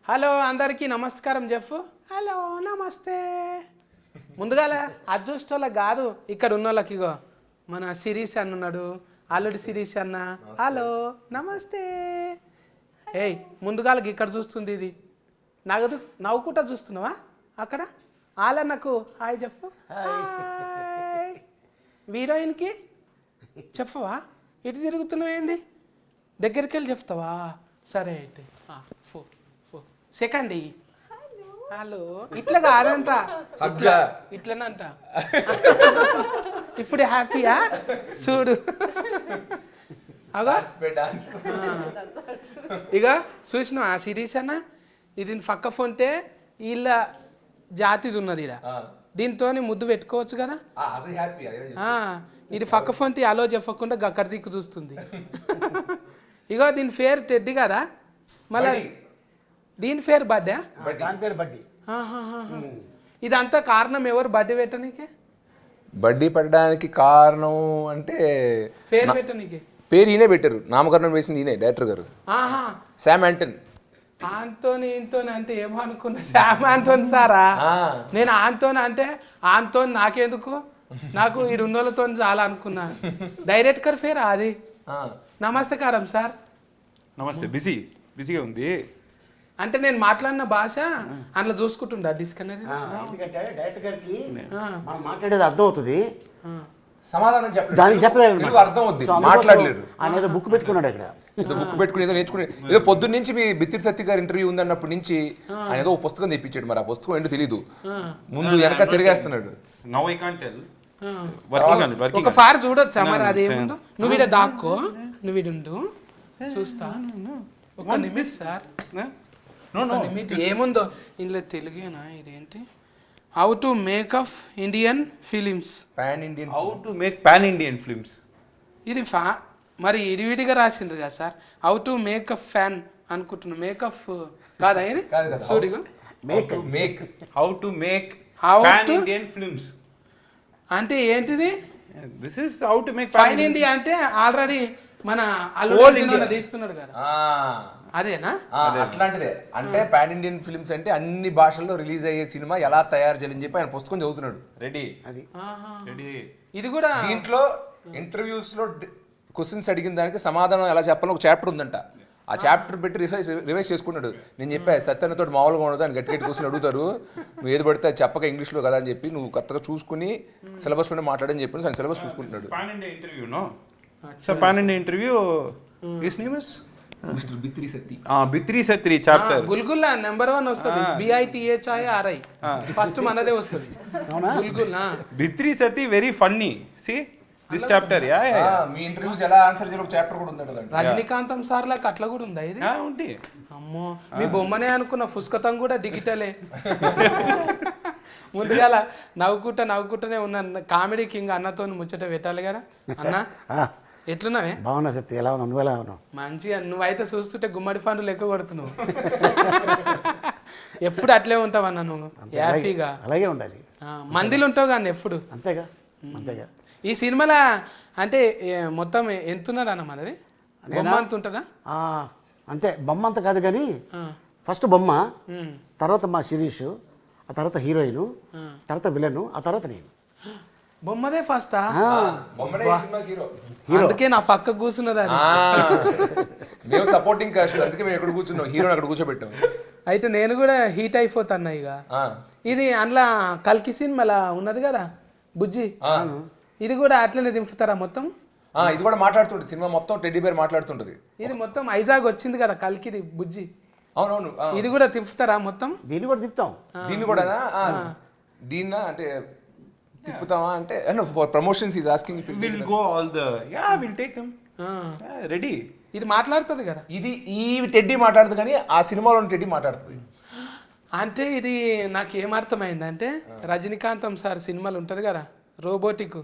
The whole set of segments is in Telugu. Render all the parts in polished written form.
హలో అందరికీ నమస్కారం చెప్పు. హలో నమస్తే. ముందుగాల అదృష్టోళ్ళకి కాదు, ఇక్కడ ఉన్న వాళ్ళకి. ఇగో మన శిరీష్ అన్న ఉన్నాడు, అల్లుడి శిరీష్ అన్న. హలో నమస్తే. ఏయ్ ముందుగాలకి ఇక్కడ చూస్తుంది ఇది నగదు నవ్వుకుంటా చూస్తున్నావా అక్కడ? ఆలన్నకు హాయ్ చెప్పు. హాయ్. హీరోయిన్కి చెప్పవా? ఇటు తిరుగుతున్నావు ఏంది? దగ్గరికి వెళ్ళి చెప్తావా? సరే అయితే సెకండ్ హలో. ఇట్లా కాదంట, ఇట్లనంట. ఇప్పుడు హ్యాపీయా చూడు. అగా ఇక చూసినా ఆ సిరీస్ అన్న ఇది పక్క ఫోన్తే వీళ్ళ జాతిది ఉన్నది ఇలా, దీంతో ముద్దు పెట్టుకోవచ్చు కదా. ఇది పక్క ఫోన్తి అలో చెప్పకుండా గక్కడి దిక్కు చూస్తుంది. ఇగో దీని పేరు టెడ్డి కదా, మళ్ళీ దీని పేరు బర్త్డే. ఇదంతా కారణం ఎవరు బర్త్డే పెట్టడానికి? బడ్డీ పెట్టడానికి కారణం అంటే పేరు పెట్టడానికి పేరు ఈయనే పెట్టారు, నామకరణం వేసింది ఈయనే డైరెక్టర్ గారు. శామ్ యాంటన్. ఆంటోని ఇంటోని అంటే ఏమో అనుకున్నా, శామ్ ఆంటోని సారా. నేను ఆంటోని అంటే ఆంటోని నాకెందుకు, నాకు ఈ రెండోళ్ళతో చాలా అనుకున్నా. డైరెక్టర్ పేరా అది? నమస్కారం సార్. నమస్తే. బిజీగా ఉంది అంటే నేను మాట్లాడిన భాష అందులో చూసుకుంటుండా డిస్కనరీ. ఎందుకంటే డైరెక్టర్ గారికి మనం మాట్లాడేది అర్థం అవుతుంది, సమాధానం చెప్పలేదు, దానికి చెప్పలేదు, అర్థం అవుతుంది, మాట్లాడలేరు. ఆయన ఏదో బుక్ పెట్టుకున్నాడు ఇక్కడ, ఏదో బుక్ పెట్టుకుని ఏదో నేర్చుకుని ఏదో పొద్దున్న నుంచి మీ బిత్తిరి సత్య గారి ఇంటర్వ్యూ ఉందన్నప్పటి నుంచి ఆయన ఏదో పుస్తకం తెప్పించాడు. మరి ఆ పుస్తకం ఏంటో తెలీదు, ముందు వెనక తిరిగేస్తున్నాడు. Now I can't tell. ఒక ఫార్ చూడొచ్చా మరి? అదేముందో నువ్వు ఇడ దాక్కో, నువ్వు ఇడుండు చూస్తా. ఒక నిమిషం సార్, ఏముందో ఇందులో తెలుగేనా? ఇదేంటి? How to makeup Indian films. How to make pan Indian films. ఇది మరి ఇడివిడిగా రాసిండ్రు కదా sir. How to makeup fan అనుకుంటున్నా. మేకప్ కాదా ఇది? చూడిగా how to make pan Indian films అంటే ఏంటిది? This is how to make pan India అంటే ఆల్రెడీ మన అల్లుడు తీస్తున్నాడు కదా, అదేనా? అట్లాంటిదే. అంటే పాన్ ఇండియన్ ఫిల్మ్స్ అంటే అన్ని భాషల్లో రిలీజ్ అయ్యే సినిమా ఎలా తయారు చేయాలని చెప్పి ఆయన పుస్తకం చదువుతున్నాడు. రెడీ. ఇది కూడా దీంట్లో ఇంటర్వ్యూస్ లో క్వశ్చన్స్ అడిగిన దానికి సమాధానం ఎలా చెప్పాలో ఒక చాప్టర్ ఉందంట. ఆ చాప్టర్ పెట్టి రివైజ్ చేసుకున్నాడు. నేను చెప్పా సత్యన్నతో మామూలుగా ఉండదు అని గట్టి క్వశ్చన్ అడుగుతారు, నువ్వు ఏది పడితే అది చెప్పక ఇంగ్లీష్లో కదా అని చెప్పి నువ్వు కొత్తగా చూసుకుని సిలబస్లోనే మాట్లాడని చెప్పి ఆయన సిలబస్ చూసుకుంటున్నాడు. Pan India interview no sir. Pan India interview his name is mister Bithiri Sathi. Bithiri Sathi chapter. గుల్గుల్లా నెంబర్ 1 వస్తుంది, BITHIRI ఫస్ట్ మనదే వస్తుంది. గుల్గుల్లా Bithiri Sathi very funny. See this chapter. మీ ఇంటర్వ్యూస్ ఎలా ఆన్సర్ చేయాలి ఒక చాప్టర్ కూడా ఉందంట. రజనీకాంతం సార్ లాగా అట్లా కూడా ఉందా ఇది? ఉంది. అమ్మో మీ బొమ్మనే అనుకున్న, పుస్తకం కూడా డిజిటలే. ముందుగా నవ్వుకుంటూనే ఉన్న కామెడీ కింగ్ అన్నతో ముచ్చట పెట్టాలి కదా. అన్న ఎట్లున్నావే? బాగున్నా సత్య, ఎలా ఉన్నావు? నువ్వు ఎలా ఉన్నావు? మంచిగా. నువ్వైతే చూస్తుంటే గుమ్మడి పండ్లు ఎక్కువ కొడుతున్నావు. ఎప్పుడు అట్లే ఉంటావు అన్న నువ్వు, హ్యాపీగా. అలాగే ఉండాలి. మందిలో ఉంటావు కానీ ఎప్పుడు. అంతేగా అంతేగా. ఈ సినిమాలో అంటే మొత్తం ఎంతున్నది అన్న మనది? బొమ్మ అంత ఉంటుందా? అంతే, బొమ్మ అంత కాదు కానీ ఫస్ట్ బొమ్మ, తర్వాత మా శిరీష్, ఆ తర్వాత హీరోయిన్, తర్వాత విలన్, ఆ తర్వాత నేను. బొమ్మదే ఫస్టా? హీరో. అందుకే నా పక్క కూర్చున్నది అది. మేము సపోర్టింగ్ కాస్ట్, అందుకే మేము ఎక్కడ కూర్చున్నాం, హీరోని అక్కడ కూర్చోబెట్టాం. అయితే నేను కూడా హీట్ అయిపోతాను ఇక. ఇది అందులో కల్కి సినిమాలా ఉన్నది కదా బుజ్జి, ఇది కూడా అట్లనే దింపుతారా మొత్తం? ఇది కూడా మాట్లాడుతుంటది, సినిమా మొత్తం టెడ్డీ బేర్ మాట్లాడుతుంటది. ఇది మొత్తం ఐజాగ్ వచ్చింది కదా కల్కిది బుజ్జి. అవునవును. ఇది కూడా తిప్పుతారా మొత్తం? దీన్ని కూడా తిప్పుతాం. దీన్ని కూడా దీన్నా అంటే తిప్పుతామా అంటే for promotions is asking if will go all the will take him ready. ఇది మాట్లాడుతుంది కదా, ఇది ఈ టెడ్డీ మాట్లాడుతుంది కానీ ఆ సినిమాలో టెడ్డీ మాట్లాడుతుంది. అంటే ఇది నాకు ఏమర్థమైంది అంటే రజనీకాంతం సార్ సినిమాలు ఉంటుంది కదా రోబోటిక్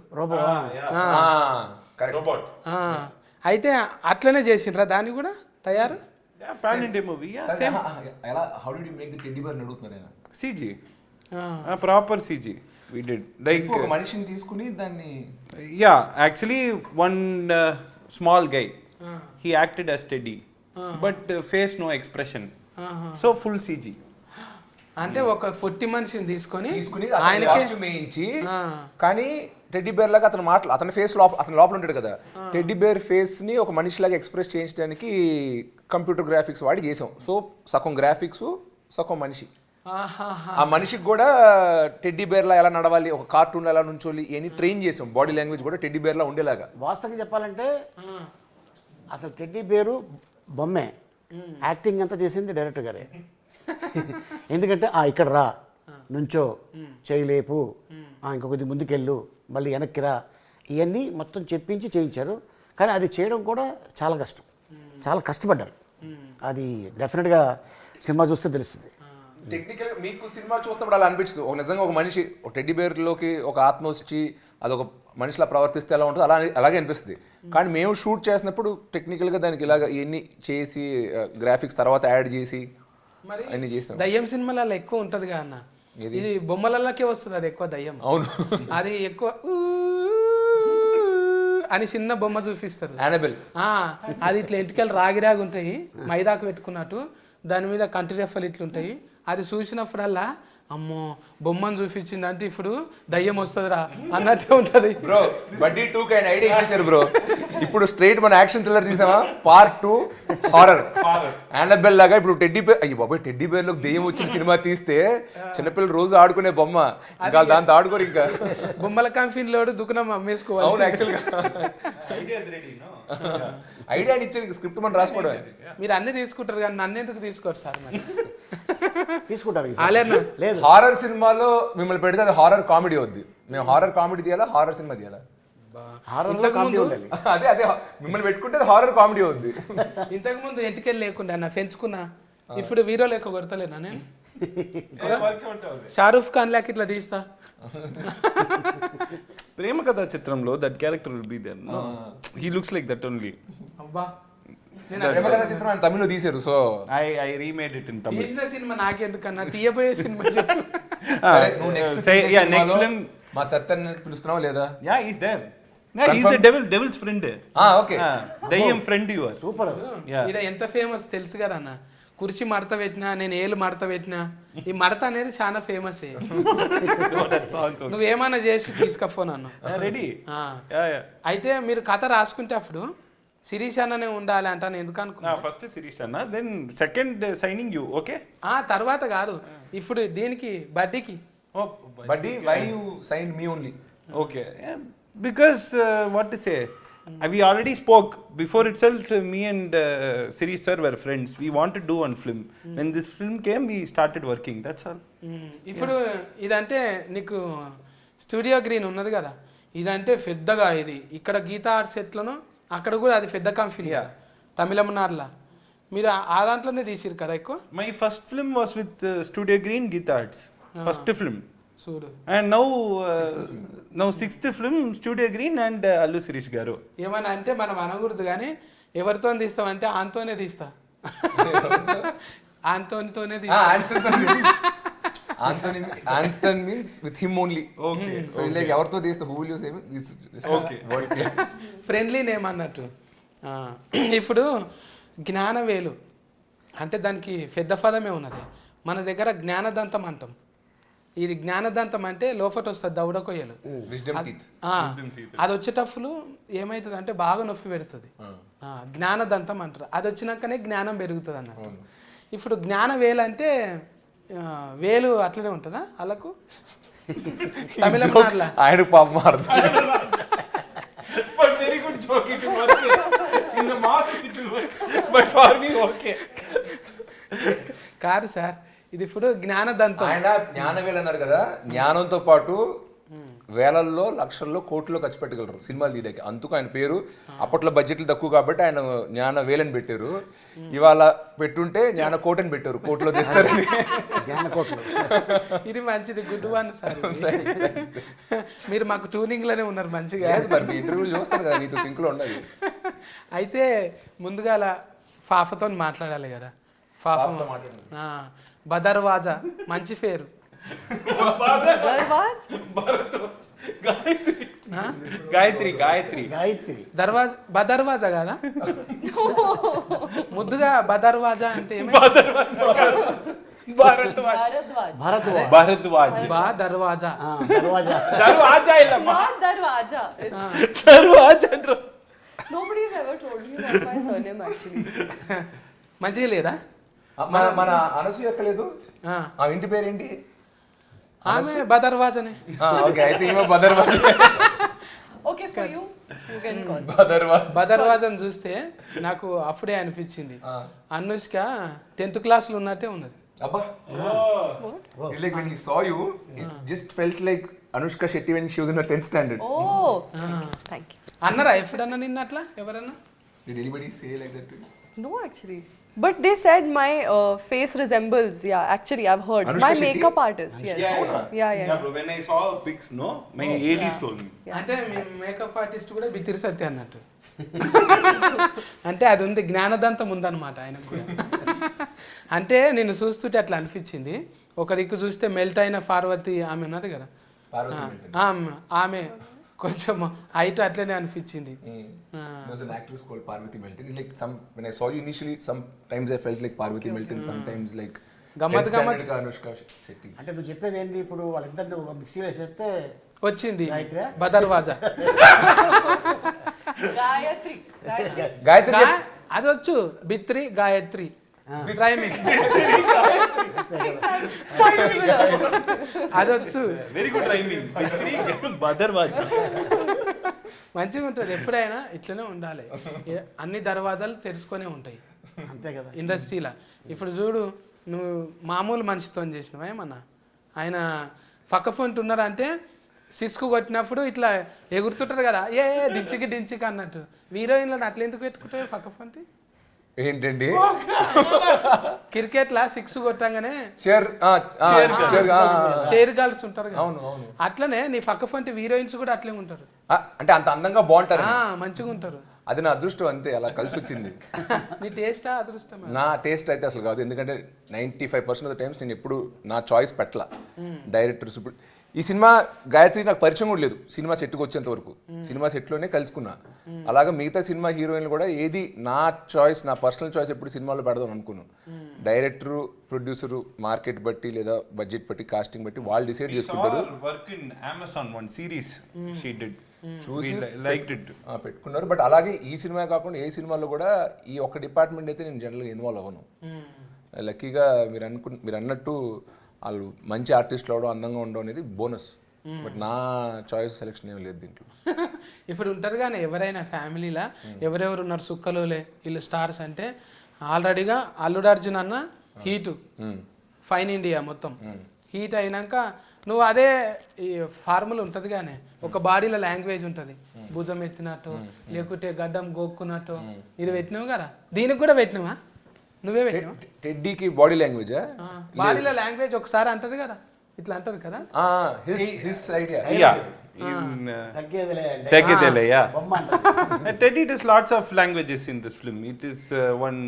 అయితే అట్లనే చేసిండ్రా దాన్ని కూడా తయారు? Pan India movie. ఎలా how did you make the teddy bear అడుగుతున్నారు ఆయన. CG proper CG we did like ఒక మనిషిని తీసుకుని దాన్ని actually one small guy he acted as Teddy but face no expression so full CG. అంటే ఒక 40 మనిషిని తీసుకొని ఆయనకి కాస్ట్యూమ్ వేయించి, కానీ టెడ్డీ బేర్ లాగా అతని ఫేస్ అతని లోపల ఉంటాడు కదా, టెడ్డీ బేర్ ఫేస్ ని ఒక మనిషిలాగా ఎక్స్ప్రెస్ చేయించడానికి కంప్యూటర్ గ్రాఫిక్స్ వాడి చేసాం. సో సగం గ్రాఫిక్స్ సగం మనిషి. ఆ మనిషికి కూడా టెడ్డీ బేర్ లా ఎలా నడవాలి, ఒక కార్టూన్ ఎలా నుంచోలి అని ట్రైన్ చేసాం. బాడీ లాంగ్వేజ్ కూడా టెడ్డీ బేర్ లా ఉండేలాగా. వాస్తవంగా చెప్పాలంటే అసలు టెడ్డీ బేరు బొమ్మే, యాక్టింగ్ అంతా చేసింది డైరెక్టర్ గారే. ఎందుకంటే ఇక్కడ రా, నుంచో, చేయలేపు, ఇంకొకటి ముందుకెళ్ళు, మళ్ళీ వెనక్కి రా, ఇవన్నీ మొత్తం చెప్పించి చేయించారు. కానీ అది చేయడం కూడా చాలా కష్టం, చాలా కష్టపడ్డారు. అది డెఫినెట్గా సినిమా చూస్తే తెలుస్తుంది. టెక్నికల్ మీకు సినిమా చూస్తున్నప్పుడు అలా అనిపించదు, ఒక నిజంగా ఒక మనిషి ఒక టెడ్డీ బేర్లోకి ఒక ఆత్మ వచ్చి అదొక మనిషిలా ప్రవర్తిస్తే ఎలా ఉంటుందో అలాగే అనిపిస్తుంది. కానీ మేము షూట్ చేసినప్పుడు టెక్నికల్గా దానికి ఇలాగ ఇవన్నీ చేసి గ్రాఫిక్స్ తర్వాత యాడ్ చేసి అన్ని చేస్తాం. దయ్యం సినిమాలలో ఎక్కువ ఉంటది కదా అన్న, ఇది బొమ్మలకే వస్తుంది అది ఎక్కువ దయ్యం. అవును, అది ఎక్కువ అని చిన్న బొమ్మ చూపిస్తారు, యానబెల్. అది ఇట్లా ఎంటికలు రాగి ఉంటాయి, మైదాకు పెట్టుకున్నట్టు, దాని మీద కంటి రెఫలు ఇట్లుంటాయి. అది చూసినప్పుడల్లా అమ్మో బొమ్మను చూపించింది అంటే ఇప్పుడు దయ్యం వస్తుందిరా అన్నట్టే ఉంటది. బ్రో బడ్డీ 2 కి ఐడియా ఇచ్చేసారు బ్రో. ఇప్పుడు స్ట్రైట్ మన యాక్షన్ థ్రిల్లర్ తీసామా, పార్ట్ 2 హారర్ యానబెల్ లాగా. ఇప్పుడు టెడ్డీ బేర్, అయ్యి బాబాయ్ టెడ్డీ బేర్ లోకి దెయ్యం వచ్చిన సినిమా తీస్తే చిన్నపిల్లలు రోజు ఆడుకునే బొమ్మ, ఇంకా దాంతో ఆడుకోరు. ఇంకా బొమ్మల కంపెనీలో దుకాణం అమ్మేసుకోవాలి. అవును, యాక్చువల్ గా ఐడియా ఇచ్చారు, స్క్రిప్ట్ మనం రాసుకోవడం. మీరు అన్ని తీసుకుంటారు కానీ నన్ను ఎందుకు తీసుకోరు సార్? మరి తీసుకుంటారు. లేదు, హారర్ సినిమాలో మిమ్మల్ని పెడితే అది హారర్ కామెడీ వద్దు. మేము హారర్ కామెడీ తీయాలా, హారర్ సినిమా తీయాలా? అదే అదే మిమ్మల్ని పెట్టుకుంటే హారర్ కామెడీ వద్దు. ఇంతకు ముందు ఎంటికెళ్ళి లేకుండా అన్న పెంచుకున్నా, ఇప్పుడు వీరో లెక్క కొడతలేనా నేను? షారూఫ్ ఖాన్ లాక్ ఇట్లా తీస్తా. ప్రేమ కథా చిత్రంలో that character will be there. He looks like that only. అబ్బా ప్రేమ కథా చిత్రం ఆయన తమిళ్లో తీశారు. So I remade it in Tamil. తీసిన సినిమా నాకెందుకన్నా, తీయబోయే సినిమా చెప్పు. నువ్వు నెక్స్ట్ ఫిల్మ్ మా సత్యన్ పిలుస్తున్నావా లేదా? Yeah is there. Is the devil's friend. Okay, దయ్యం ఫ్రెండ్ యు ఆర్. సూపర్. ఈడ ఎంత ఫేమస్ తెలుసు కదా అన్న, కుర్చీ మడత పెట్టినా, నేను ఏళ్ళు మడత పెట్టినా, ఈ మడత అనేది చాలా ఫేమస్. నువ్వేమన్నా చేసి తీసుకపో నన్ను. రెడీ. అయితే మీరు కథ రాసుకుంటే అప్పుడు శిరీష్ అన్ననే ఉండాలి అంటాను. ఎందుకు అనుకున్నా? ఫస్ట్ శిరీష్ అన్న, then second signing you. Okay, తర్వాత కాదు, ఇప్పుడు దీనికి బడ్డీకి. Buddy why you signed me only? Okay, because what to say, we already spoke before itself. Me and Sirish sir were friends. We wanted to do one film. When this film came, we started working. That's all. ఇప్పుడు ఇదంటే నీకు స్టూడియో గ్రీన్ ఉన్నది కదా, ఇదంటే పెద్దగా ఇది ఇక్కడ గీతా ఆర్ట్స్ ఎట్లను అక్కడ కూడా అది పెద్ద కంపెనీ తమిళనాడులో. మీరు ఆ దాంట్లోనే తీసిరు కదా ఎక్కువ. My first film was with Studio Green, Geetha Arts. First film. చూడు. And now sixth film, Studio Green and Allu Sirish garu. ఏమన్నా అంటే మనం అనకూడదు కానీ ఎవరితో తీస్తామంటే ఆంతోనే తీస్తా. ఆంతోనే తీస్తా. Anton means with him only. Okay. So like ఎవరితో తీస్తా, who will you say? Okay. Friendly name అన్నట్టు. ఇప్పుడు జ్ఞానవేలు అంటే దానికి పెద్ద పదమే ఉన్నది. మన దగ్గర జ్ఞానదంతం అంటాం. ఇది జ్ఞానదంతం అంటే లోపట వస్తుంది దవడ కొయ్యలు, అది వచ్చేటప్పుడు ఏమవుతుంది అంటే బాగా నొప్పి పెడుతుంది, జ్ఞానదంతం అంటారు. అది వచ్చినాకనే జ్ఞానం పెరుగుతుంది అన్నట్టు. ఇప్పుడు జ్ఞాన వేలు అంటే వేలు అట్లనే ఉంటుందా వాళ్ళకు? తమిళనాడులో ఆయన పాపం very good joke, it will work. In the masses it will work, but for me okay. కాదు సార్, ఇది ఇప్పుడు జ్ఞానదంతం. ఆయన జ్ఞానవేలు అన్నారు కదా, జ్ఞానంతో పాటు వేలల్లో లక్షల్లో కోట్లో ఖర్చు పెట్టగలరు సినిమాలు తీయడానికి. అందుకు ఆయన పేరు. అప్పట్లో బడ్జెట్లు తక్కువ కాబట్టి ఆయన జ్ఞాన వేలని పెట్టారు. ఇవాళ పెట్టుంటే జ్ఞాన కోటని పెట్టారు, కోట్లో తెస్తారని. ఇది మంచిది, గుడ్ వన్ సార్. మీరు మాకు ట్యూనింగ్ లోనే ఉన్నారు మంచిగా. మరి మీ ఇంటర్వ్యూలు చూస్తాను కదా, నీతో సింక్ లో ఉండాలి. అయితే ముందుగా అలా ఫాఫతో మాట్లాడాలి కదా. ఫాఫా బదర్వాజా మంచి పేరు. Darvaj? గాయత్రి బదర్వాజా కాదా? ముద్దుగా బదర్వాజా అంటే ఏమి? భారద్వాజ్ బా దర్వాజా. దర్వాజా దర్వాజా ಇಲ್ಲ Not Darwaja. దర్వాజా అంటారు. Nobody has ever told me that's my surname actually. మంచిగా లేదా? మన అనసూయ ఎక్క లేదు, ఆ, ఆ ఇంటి పేరేంటి? ఆమె బదర్వాజనే. ఓకే, అయితే ఈమె బదర్వాజ్. Okay, for you, you can call. బదర్వాజను చూస్తే నాకు అప్పుడే అనిపించింది అనుష్క 10th క్లాస్లో ఉన్నట్టే ఉన్నది. అబ్బా, like when he saw you, it just felt like Anushka Shetty when she was in her 10th standard. Oh, thank you. అన్నారా ఎప్పుడన్నా నిన్న అట్లా ఎవరన్నా? Did anybody say like that to you? No, actually. But they said my face resembles, yeah, actually I've heard. Anushka My Shetty? makeup artist, yes. Yeah. Bro, when I saw pics, no, my ADs told me. అంటే మీ మేకప్ ఆర్టిస్ట్ కూడా బిత్తిరి సత్య అన్నట్టు. అంటే అది ఉంది, జ్ఞానదంతం ఉందన్నమాట ఆయనకు కూడా. అంటే నేను చూస్తుంటే అట్లా అనిపించింది. ఒక దిక్కు చూస్తే మెల్ట్ అయిన పార్వతి ఆమె ఉన్నది కదా, ఆమె కొంచెం హైట్ అట్లనే అనిపించింది. There was an actress called Parvati Melton. It's like when I saw you initially, sometimes I felt like Parvati Melton, sometimes like గమ్మత్ 10th standard ka Anushka Shetty. అంటే నువ్వు చెప్పేది ఏంటి? ఇప్పుడు వాళ్ళిద్దరిని ఒక మిక్సీలో వేసేస్తే వచ్చింది గాయత్రి? బదర్వాజా. Gayatri. గాయత్రి అది వచ్చు, బిత్రి గాయత్రి రైమింగ్ అది వచ్చు. Very good rhyming. బదర్వాజా. మంచిగా ఉంటుంది. ఎప్పుడైనా ఇట్లనే ఉండాలి. అన్ని దర్వాజాలు తెరుచుకొనే ఉంటాయి అంతే కదా ఇండస్ట్రీలో. ఇప్పుడు చూడు, నువ్వు మామూలు మనిషితో చేసినావా ఏమన్నా? ఆయన పక్క ఫోన్ ఉన్నారంటే సిస్కు కొట్టినప్పుడు ఇట్లా ఎగురుతుంటారు కదా, ఏ డించికి అన్నట్టు. హీరోయిన్లను అట్లా ఎందుకు పెట్టుకుంటావు పక్క ఫోన్? ఏంటండి? క్రికెట్ లా 6 కొట్టంగానే చైర్ గర్ల్స్ ఉంటారు కదా, అవును అవును. అట్లనే నీ పక్క ఫోన్ హీరోయిన్స్ కూడా అట్లే ఉంటారు. అంటే అంత అందంగా బాగుంటారు, మంచిగా ఉంటారు. అది నా అదృష్టం, అంతే, అలా కలిసి వచ్చింది. నీ టేస్టా అదృష్టం? నా టేస్ట్ అయితే అసలు కాదు, ఎందుకంటే 95% ఆఫ్ ద టైమ్స్ నేను ఎప్పుడు నా చాయిస్ పెట్టలా. డైరెక్టర్స్ ఇప్పుడు ఈ సినిమా గాయత్రి నాకు పరిచయం కూడా లేదు సినిమా సెట్కి వచ్చేంత వరకు. సినిమా సెట్లోనే కలుసుకున్నా. అలాగే మిగతా సినిమా హీరోయిన్లు కూడా ఏది నా చాయిస్, నా పర్సనల్ చాయిస్ ఎప్పుడు సినిమాలో పెడదాం అనుకున్నాను. డైరెక్టరు, ప్రొడ్యూసరు మార్కెట్ బట్టి లేదా బడ్జెట్ బట్టి, కాస్టింగ్ బట్టి వాళ్ళు డిసైడ్ చేసుకుంటారు. Work in Amazon one series she did, చూసి లైక్డ్ ఇట్, పెట్టుకున్నారు. బట్ అలాగే ఈ సినిమా కాకుండా ఏ సినిమాలో కూడా ఈ ఒక్క డిపార్ట్మెంట్ అయితే నేను జనరల్గా ఇన్వాల్వ్ అవ్వను. లక్కీగా మీరు అన్నట్టు వాళ్ళు మంచి ఆర్టిస్టులు అవడం, అందంగా ఉండడం అనేది బోనస్. బట్ నా చాయిస్ సెలెక్షన్ ఏం లేదు దీంట్లో. ఇప్పుడు ఉంటారు కానీ ఎవరైనా ఫ్యామిలీలో ఎవరెవరు ఉన్నారు సుక్కలోలే వీళ్ళు స్టార్స్ అంటే, ఆల్రెడీగా అల్లుడు అర్జున్ అన్న హీటు ఫైన్ ఇండియా మొత్తం హీట్ అయినాక నువ్వు అదే ఈ ఫార్ములా ఉంటుంది కానీ ఒక బాడీలో లాంగ్వేజ్ ఉంటుంది, భుజం ఎత్తినట్టు లేకుంటే గడ్డం గోక్కున్నట్టు ఇది పెట్టినావు కదా, దీనికి కూడా పెట్టినావా? నువ్వే పెట్టినావు? టెడ్డీకి బాడీ లాంగ్వేజ్, బాడీలో లాంగ్వేజ్ ఒకసారి అంటది కదా, ఇట్లా అంటది కదా. His idea. తగ్గేదేలే. Yeah, Teddy does lots of languages in this film. It is one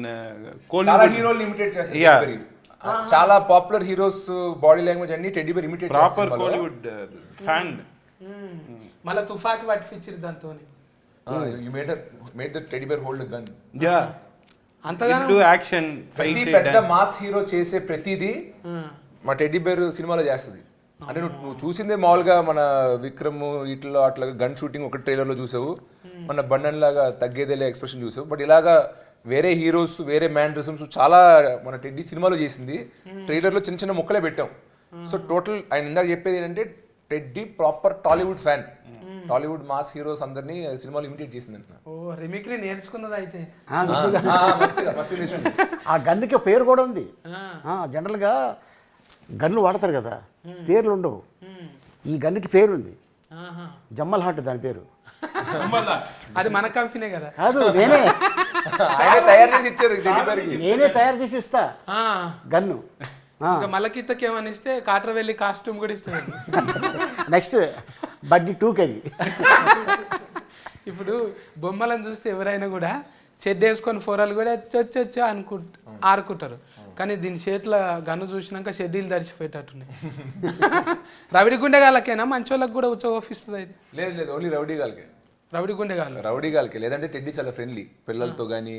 చాలా హీరోలు ఇమిటేట్ చేస్తారు. చాలా పాపులర్ హీరోస్ బాడీ లాంగ్వేజ్ అన్ని టెడ్డీ బేర్ ఇమిటేట్ చేస్తారు. Proper Kollywood fan. మళ్ళీ తుఫాకి పట్టించారు దాంతో. You made the teddy bear hold a gun. Yeah. అంతగానో do action, fight, పెద్ద మాస్ హీరో చేసే ప్రతిదీ మా టెడ్డీ బేర్ సినిమాలో చేస్తుంది. అంటే నువ్వు చూసిందే మామూలుగా మన విక్రమ్ ఇట్లా అట్లా గన్ షూటింగ్ ఒక ట్రైలర్లో చూసావు, మన బండన్ లాగా తగ్గేదేలే ఎక్స్ప్రెషన్ చూసావు. బట్ ఇలాగా వేరే హీరోస్, వేరే మ్యానరిజమ్స్ చాలా మన టెడ్డీ సినిమాలో చేసింది. ట్రైలర్లో చిన్న చిన్న ముక్కలే పెట్టాం. సో టోటల్ ఆయన ఇందాక చెప్పేది ఏంటంటే teddy proper Tollywood fan. Tollywood mass heroes అందరినీ సినిమాలో ఇమిటేట్ చేసింది అంట. ఓ రిమిక్రీ నేర్చుకున్నది అయితే. ఆ గన్నుకి పేరు కూడా ఉంది. జనరల్గా గన్ను వాడతారు కదా, పేర్లు ఉండవు. ఈ గన్నుకి పేరు ఉంది, జమ్మల్ హాట్ దాని పేరు. అది మన కంపెనీ కదా. కాదు, నేనే తయారు చేసి ఇచ్చారు, నేనే తయారు చేసి ఇస్తా గన్ను. ఇంకా మలకిత్తకి ఏమని ఇస్తే కాట్రవెల్లి కాస్ట్యూమ్ కూడా ఇస్తుంది. నెక్స్ట్ బడ్డీ 2కి అది. ఇప్పుడు బొమ్మలను చూస్తే ఎవరైనా కూడా చెడ్డ వేసుకొని ఫోరాలు కూడా చొచ్చు ఆడుకుంటారు. కానీ దీని చేతిలో గన్ను చూసినాక షెడ్యూల్ తడిచిపోయేటట్టున్నాయి. రవిడి గుండెగాళ్ళకేనా మంచోళ్ళకి కూడా ఉచ్చోపిస్తుంది ఇది? లేదు ఓన్లీ రౌడీ గాలకే. రవిడి గుండెగాళ్ళు. రౌడీ గాలకే. లేదంటే టెడ్డీ చాలా ఫ్రెండ్లీ పిల్లలతో కానీ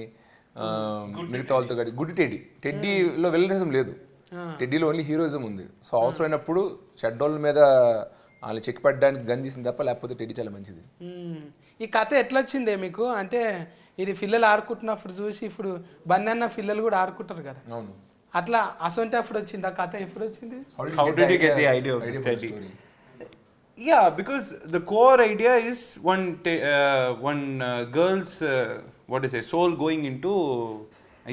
మిగతా వాళ్ళతో కానీ. గుడ్ టెడ్డీలో విలనిజం లేదు, టెడ్డీలో ఓన్లీ హీరోయిజం ఉంది. సో అవసరమైనప్పుడు షెడ్డోళ్ళ మీద వాళ్ళు చెక్ పెట్టడానికి గన్ తీసింది తప్ప, లేకపోతే టెడ్డీ చాలా మంచిది. ఈ కథ ఎట్లా వచ్చిందే మీకు? అంటే ఇది పిల్లలు ఆడుకుంటున్నప్పుడు చూసి ఇప్పుడు బన్నన్న పిల్లలు కూడా ఆడుకుంటారు కదా, అవును. అట్లా అసొంటి అప్పుడు వచ్చింది ఆ కథ. ఎప్పుడు వచ్చింది? How did you get the idea of this study? Yeah, because the core idea is one girl's what is a soul going into.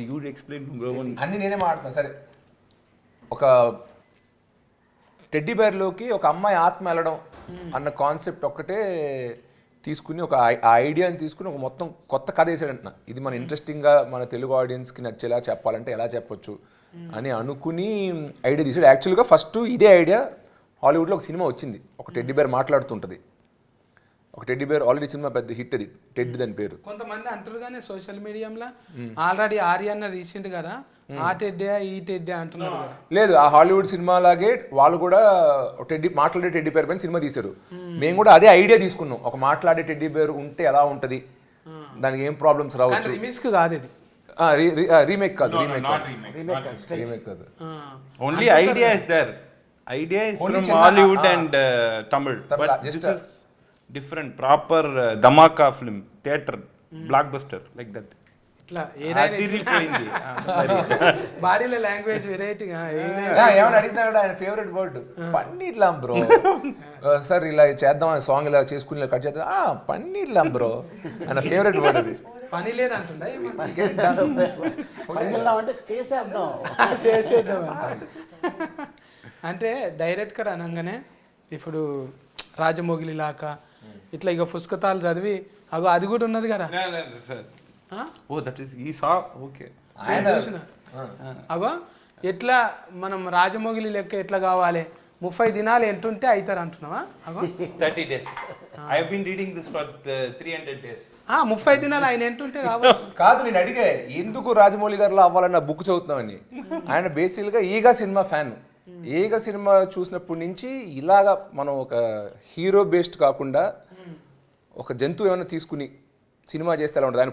You would explain, bro. అన్ని నేనే మాట్లాడుతున్నా. సరే, ఒక టెడ్డీ బేర్లోకి ఒక అమ్మాయి ఆత్మ వెళ్ళడం అన్న కాన్సెప్ట్ ఒక్కటే తీసుకుని ఒక ఐడియాని తీసుకుని ఒక మొత్తం కొత్త కథ వేసాడంట. ఇది మన ఇంట్రెస్టింగ్గా మన తెలుగు ఆడియన్స్కి నచ్చేలా చెప్పాలంటే ఎలా చెప్పొచ్చు అని అనుకుని ఐడియా తీసాడు. యాక్చువల్గా ఫస్ట్ ఇదే ఐడియా హాలీవుడ్లో ఒక సినిమా వచ్చింది, ఒక టెడ్డీ బేర్ మాట్లాడుతుంటుంది. ఒక టెడ్డీ బేర్ ఆల్రెడీ సినిమా పెద్ద హిట్, అది టెడ్ దాని పేరు. కొంతమంది అంటారు కానీ సోషల్ మీడియాలో ఆల్రెడీ ఆర్యన్న తీసిండు కదా, ఆ టెడ్డే ఈ టెడ్డే అంటున్నారు కదా. లేదు, ఆ హాలీవుడ్ సినిమా లాగే వాళ్ళు కూడా టెడ్డీ మాట్లాడే టెడ్డీ బేర్ పైన సినిమా తీశారు. మేము కూడా అదే ఐడియా తీసుకున్నాం, ఒక మాట్లాడే టెడ్డీ బేర్ ఉంటే ఎలా ఉంటది, దానికి ఏం ప్రాబ్లమ్స్ రావచ్చు. రిమిక్స్ కాదు ఇది, రీమేక్ కాదు, రీమేక్ కాదు. Only idea is there. Idea is from Hollywood and Tamil, but just this is different, proper dhamaka film, theater, blockbuster like that. ఇట్లా అదిరిపోయింది. బాడీలో లాంగ్వేజ్ వెరైటీగా ఏమైనా అడిగినా కూడా ఆయన ఫేవరెట్ వర్డ్ పన్నీర్లాం బ్రో. సార్ ఇలా చేద్దాం, సాంగ్ ఇలా చేసుకుని ఇలా కట్ చేద్దాం, పన్నీర్లాం బ్రో ఆయన ఫేవరెట్ వర్డ్ అది. పని లేదంటుండ అంటే చేసేద్దాం చేసేద్దాం అంటే డైరెక్ట్గా అనగానే ఇప్పుడు రాజమౌళి లాక ఇట్లా ఇక పుస్తకాలు చదివి అగో అది కూడా ఉన్నది కదా. Oh, that is he saw. Okay. చూసిన అగో ఎట్లా మనం రాజమౌళి లెక్క ఎట్లా కావాలి, 30 దినాలు ఎంటుంటే అవుతారు అంటున్నావా? అగో 30 days. I have been reading this for 300 days. 30 దినాలు ఆయన ఎంటుంటే కావచ్చు. కాదు, నేను అడిగే ఎందుకు రాజమౌళి గారిలో అవ్వాలన్న బుక్ చదువుతున్నామని. ఆయన బేసిక్గా ఈగా సినిమా ఫ్యాన్. ఈగా సినిమా చూసినప్పటి నుంచి ఇలాగా మనం ఒక హీరో బేస్డ్ కాకుండా ఒక జంతువు ఏమైనా తీసుకుని సినిమా చేస్తే ఎలా ఉంటుంది. ఆయన